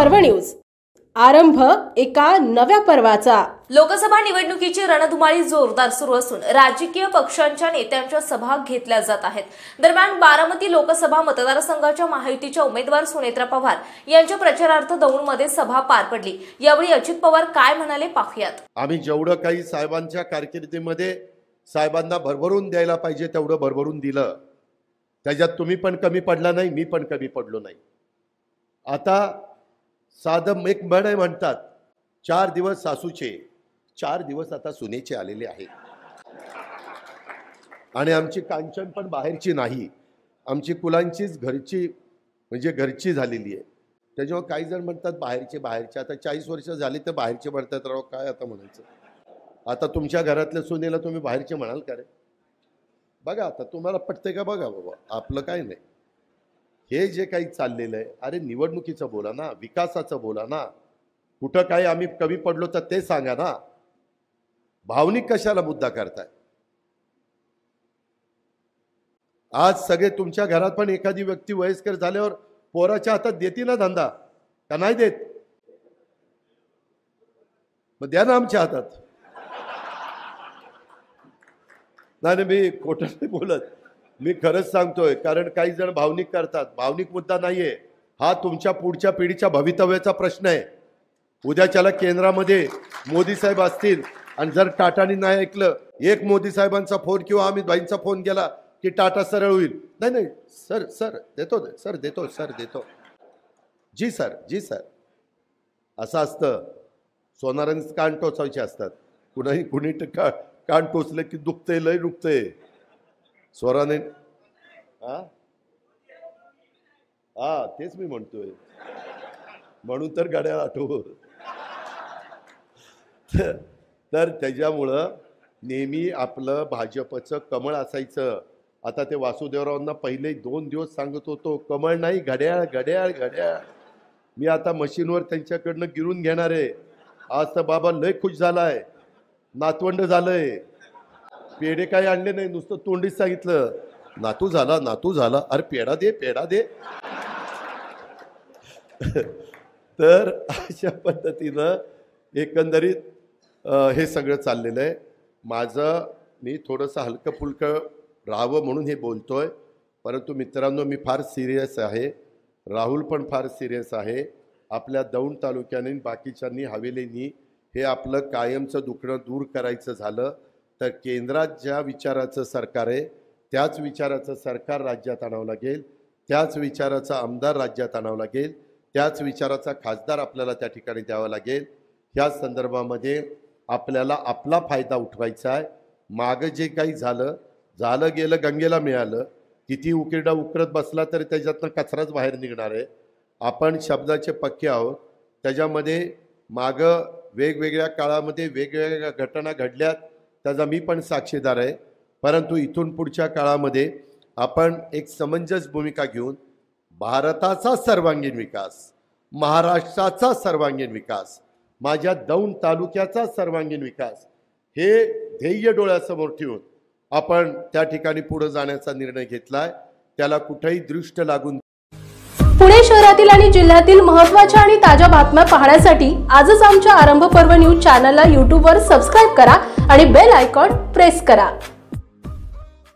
पर्व न्यूज, आरंभ एका नव्या पर्वाचा। लोकसभा निवडणुकीची रणधुमाळी जोरदार सुरू असून राजकीय पक्षांच्या नेत्यांच्या सभा घेतल्या जात आहेत। दरम्यान बारामती लोकसभा मतदारसंघाच्या महायुतीच्या उमेदवार सुनेत्रा पवार यांच्या प्रचारार्थ दौंडमध्ये सभा पार पडली। यावेळी अजित पवार काय म्हणाले पाहूयात। आम्ही जेवढं काही साहेबांच्या कारकिर्दीमध्ये साहेबांना भरभरून द्यायला पाहिजे तेवढं भरभरून दिलं। त्याच्यात तुम्ही पण कमी पडला नाही, मी पण कमी पडलो नाही। आता साधं एक म्हण आहे, म्हणतात 4 दिवस सासूचे 4 दिवस आता सुनेचे आलेले आहेत। आणि आमची कांचन पण बाहेरची नाही, आमची कुलांचीच घरची म्हणजे घरची झालेली आहे। त्याच्यामुळे काही जण म्हणतात बाहेरचे आता 40 वर्ष झाली तर बाहेरचे म्हणतात। राव काय आता म्हणायचं। आता तुमच्या घरातल्या सुनेला तुम्ही बाहेरचे म्हणाल का रे? बघा आता तुम्हाला पटते का बघा बाबा, आपलं काय नाही। हे जे काही चाललेलं आहे, अरे निवडणुकीचं बोला ना, विकासाचं बोला ना, कुठं काय आम्ही कमी पडलो तर ते सांगा ना। भावनिक कशाला मुद्दा करताय? आज सगळे तुमच्या घरात पण एखादी व्यक्ती वयस्कर झाल्यावर पोराच्या हातात देते ना धंदा, का नाही देत? मग द्या ना आमच्या हातात। नाही मी खोटं नाही बोलत, मी खरंच सांगतोय। कारण काही जण भावनिक करतात, भावनिक मुद्दा नाहीये हा, तुमच्या पुढच्या पिढीच्या भवितव्याचा प्रश्न आहे। उद्याच्याला केंद्रामध्ये मोदी साहेब असतील आणि जर टाटानी नाही ऐकलं, एक मोदी साहेबांचा फोन किंवा अमित भाईंचा फोन गेला की टाटा सरळ होईल। नाही सर देतो जी सर असं असतं। सोनारांचं कान टोचायचे असतात, कुणी कान टोचलं की दुखतंय, लय दुखतंय। स्वराने हा तेच मी म्हणतोय, म्हणून तर गाड्या आठव। तर त्याच्यामुळं नेहमी आपलं भाजपचं कमळ असायचं। आता ते वासुदेवरावांना पहिले 2 दिवस सांगत होतो, कमळ नाही घड्याळ घड्याळ घड्याळ। मी आता मशीनवर त्यांच्याकडनं गिरून घेणार आहे। आज तर बाबा लय खुश झालाय, नातवंड झालंय। पेढे काही आणले नाही, नुसतं तोंडीच सांगितलं नातू झाला। अरे पेढा दे। तर अशा पद्धतीनं एकंदरीत हे सगळं चाललेलं आहे। मी थोडंसं हलकं फुलकं राहावं म्हणून हे बोलतोय, परंतु मित्रांनो मी फार सिरियस आहे। राहुल पण फार सिरियस आहे। आपल्या दौंड तालुक्याने बाकीच्यांनी हवेलींनी हे आपलं कायमचं दुखणं दूर करायचं झालं तर केंद्रात ज्या विचाराचं सरकार आहे त्याच विचाराचं सरकार राज्यात आणावं लागेल, त्याच विचाराचा आमदार राज्यात आणावं लागेल, त्याच विचाराचा खासदार आपल्याला त्या ठिकाणी द्यावा लागेल। ह्या संदर्भामध्ये आपल्याला आपला फायदा उठवायचा आहे। मागं जे काही झालं गेलं, गंगेला मिळालं। किती उकिरडा उकरत बसला तरी त्याच्यातनं कचराच बाहेर निघणार आहे। आपण शब्दाचे पक्के आहोत। त्याच्यामध्ये मागं वेगवेगळ्या काळामध्ये वेगवेगळ्या घटना घडल्यात, त्याचा मी पण साक्षीदार आहे। परंतु इथून पुढच्या काळामध्ये आपण एक समंजस भूमिका घेऊन भारताचा सर्वांगीण विकास, महाराष्ट्राचा सर्वांगीण विकास, माझ्या दौंड तालुक्याचा सर्वांगीण विकास हे ध्येय डोळ्यासमोर ठेवून आपण त्या ठिकाणी पुढे जाण्याचा निर्णय घेतलाय। त्याला कुठेही दृष्ट लागून। पुणे शहरातील आणि जिल्ह्यातील महत्त्वाच्या आणि ताज्या बातम्या पाहण्यासाठी आजच आमच्या आरंभ पर्व न्यूज चॅनलला YouTube वर सबस्क्राइब करा आणि बेल आयकॉन प्रेस करा।